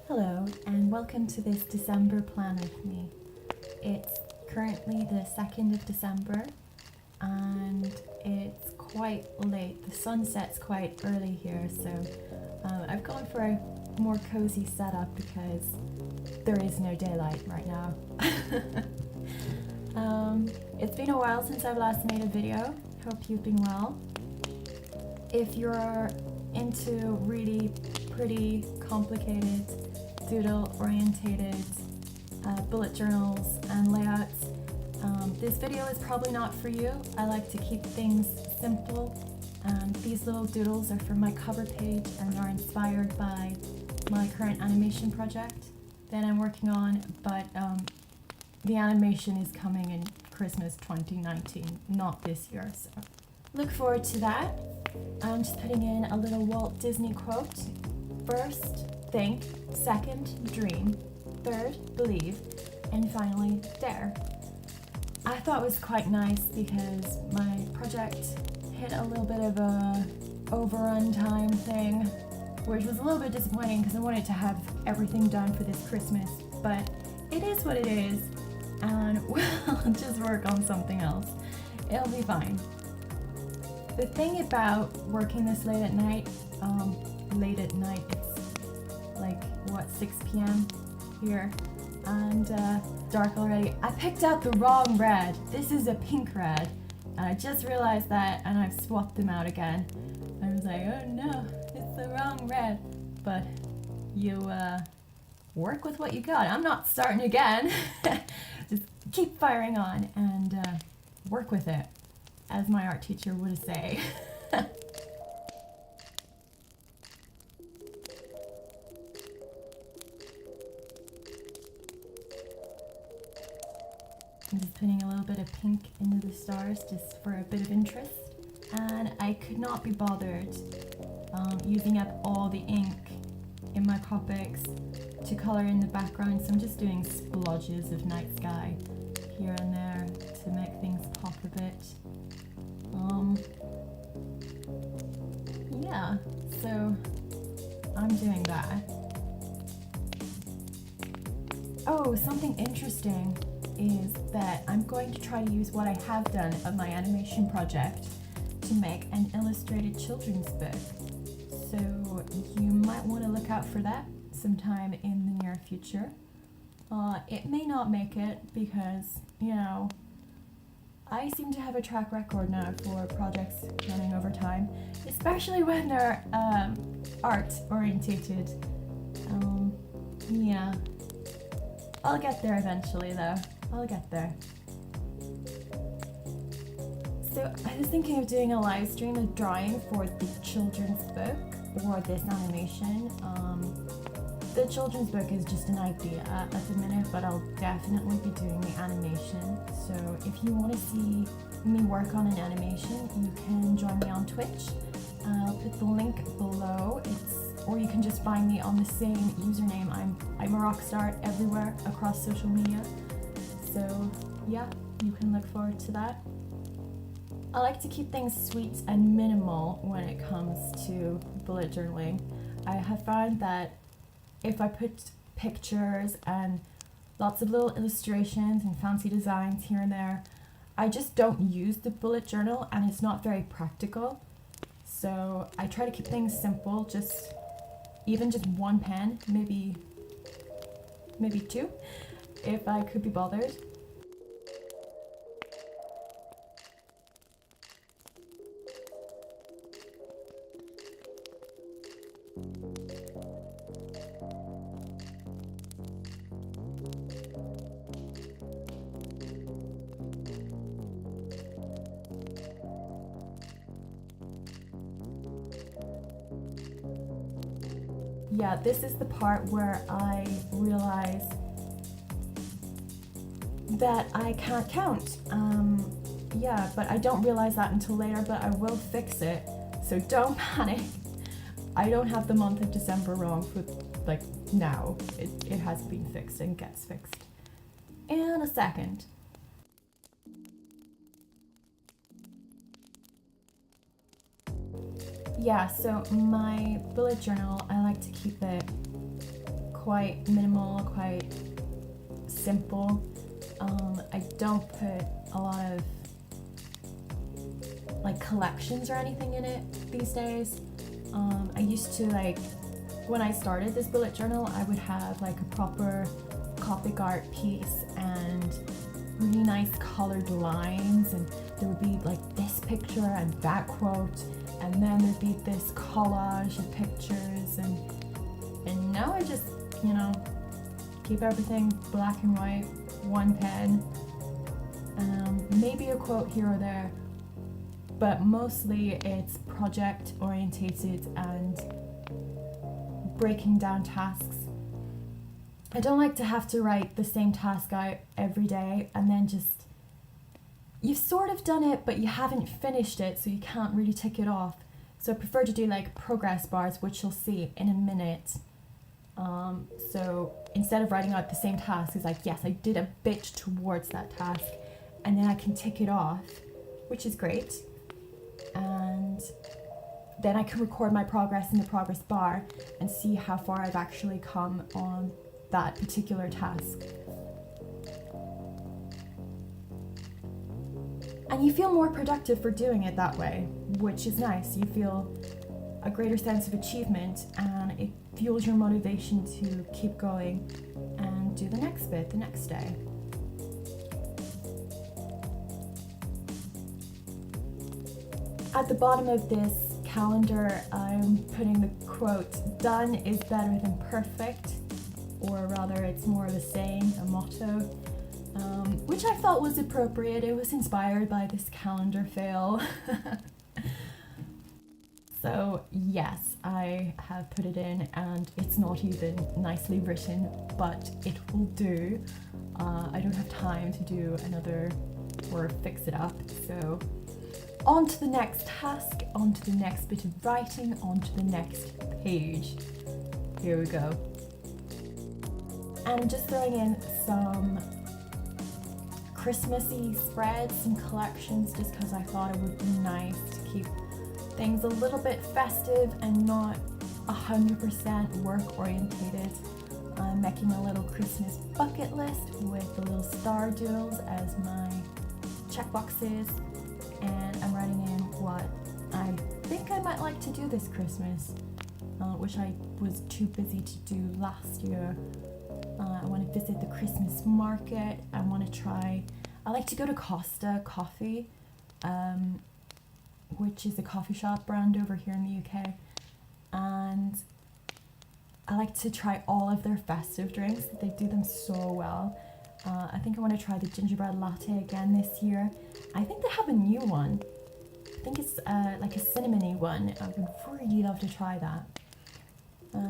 Hello and welcome to this December plan with me. It's currently the 2nd of December and it's quite late. The sun sets quite early here, so I've gone for a more cozy setup because there is no daylight right now. It's been a while since I've last made a video. Hope you've been well. If you're into really pretty, complicated, doodle-orientated bullet journals and layouts, this video is probably not for you. I like to keep things simple. These little doodles are for my cover page and are inspired by my current animation project that I'm working on, but the animation is coming in Christmas 2019, not this year, so look forward to that. I'm just putting in a little Walt Disney quote. First, think. Second, dream. Third, believe. And finally, dare. I thought it was quite nice because my project hit a little bit of a overrun time thing, which was a little bit disappointing because I wanted to have everything done for this Christmas, but it is what it is, and we'll just work on something else. It'll be fine. The thing about working this late at night, it's like, 6 p.m. here, and dark already. I picked out the wrong red. This is a pink red, and I just realized that, and I've swapped them out again. I was like, oh no, it's the wrong red. But you work with what you got. I'm not starting again. Just keep firing on and work with it, as my art teacher would say. I'm just putting a little bit of pink into the stars just for a bit of interest. And I could not be bothered using up all the ink in my Copics to color in the background, so I'm just doing splodges of night sky here and there to make things pop a bit. Yeah, so I'm doing that. Oh, something interesting is that I'm going to try to use what I have done of my animation project to make an illustrated children's book. So you might want to look out for that sometime in the near future. It may not make it because, I seem to have a track record now for projects running over time, especially when they're art orientated. Yeah. I'll get there eventually though. I'll get there. So I was thinking of doing a live stream of drawing for the children's book or this animation. The children's book is just an idea at the minute, but I'll definitely be doing the animation. So if you want to see me work on an animation, you can join me on Twitch. I'll put the link below. Or you can just find me on the same username. I'm a rock star everywhere across social media. So yeah, you can look forward to that. I like to keep things sweet and minimal when it comes to bullet journaling. I have found that if I put pictures and lots of little illustrations and fancy designs here and there, I just don't use the bullet journal and it's not very practical. So I try to keep things simple, even just one pen, maybe two, if I could be bothered. Yeah, this is the part where I realize that I can't count. Yeah, but I don't realize that until later, but I will fix it, so don't panic. I don't have the month of December wrong for, now. It has been fixed and gets fixed in a second. Yeah, so my bullet journal, I like to keep it quite minimal, quite simple. I don't put a lot of like collections or anything in it these days. I used to, like, when I started this bullet journal, I would have like a proper Copic art piece and really nice colored lines, and there would be like this picture and that quote, and then there'd be this collage of pictures, and now I just, you know, keep everything black and white, one pen, maybe a quote here or there, but mostly it's project orientated and breaking down tasks. I don't like to have to write the same task out every day and then just, you've sort of done it but you haven't finished it, so you can't really tick it off. So I prefer to do like progress bars, which you'll see in a minute. So instead of writing out the same task, it's like, yes, I did a bit towards that task, and then I can tick it off, which is great. And then I can record my progress in the progress bar and see how far I've actually come on that particular task. And you feel more productive for doing it that way, which is nice. You feel a greater sense of achievement, and it fuels your motivation to keep going and do the next bit the next day. At the bottom of this calendar, I'm putting the quote, "Done is better than perfect," or rather it's more of a saying, a motto, which I felt was appropriate. It was inspired by this calendar fail. So yes, I have put it in, and it's not even nicely written, but it will do. I don't have time to do another or fix it up, so on to the next task, on to the next bit of writing, on to the next page. Here we go. And I'm just throwing in some Christmassy spreads and collections just because I thought it would be nice to keep things a little bit festive and not 100% work orientated. I'm making a little Christmas bucket list with the little star doodles as my checkboxes, and I'm writing in what I think I might like to do this Christmas, which I was too busy to do last year. I want to visit the Christmas market. I like to go to Costa Coffee, which is a coffee shop brand over here in the UK, and I like to try all of their festive drinks. They do them so well. I think I want to try the gingerbread latte again this year. I think they have a new one. I think it's like a cinnamony one. I would really love to try that.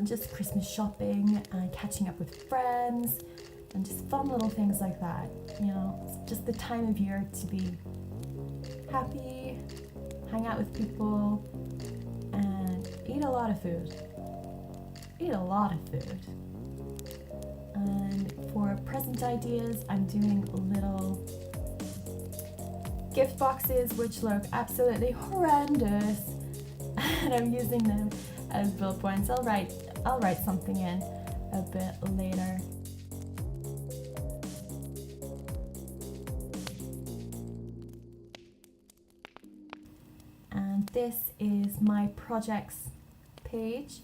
Just Christmas shopping and catching up with friends and just fun little things like that. You know, it's just the time of year to be happy, hang out with people, and eat a lot of food. Eat a lot of food. And for present ideas, I'm doing little gift boxes which look absolutely horrendous, and I'm using them as bullet points. I'll write something in a bit later. And this is my projects page.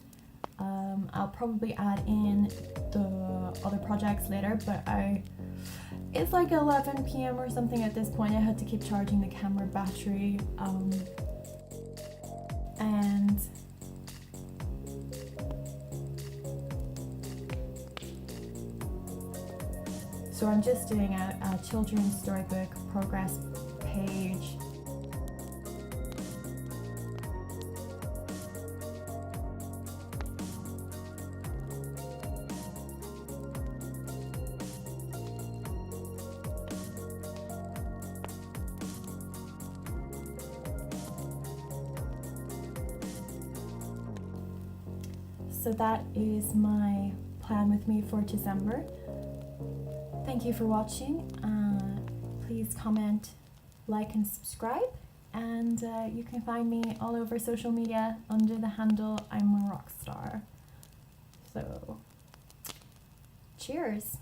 I'll probably add in the other projects later, but it's like 11 p.m. or something at this point. I had to keep charging the camera battery, and so I'm just doing a children's storybook progress page. So that is my plan with me for December. Thank you for watching. Please comment, like, and subscribe. And you can find me all over social media under the handle I'm a Rockstar. So Cheers!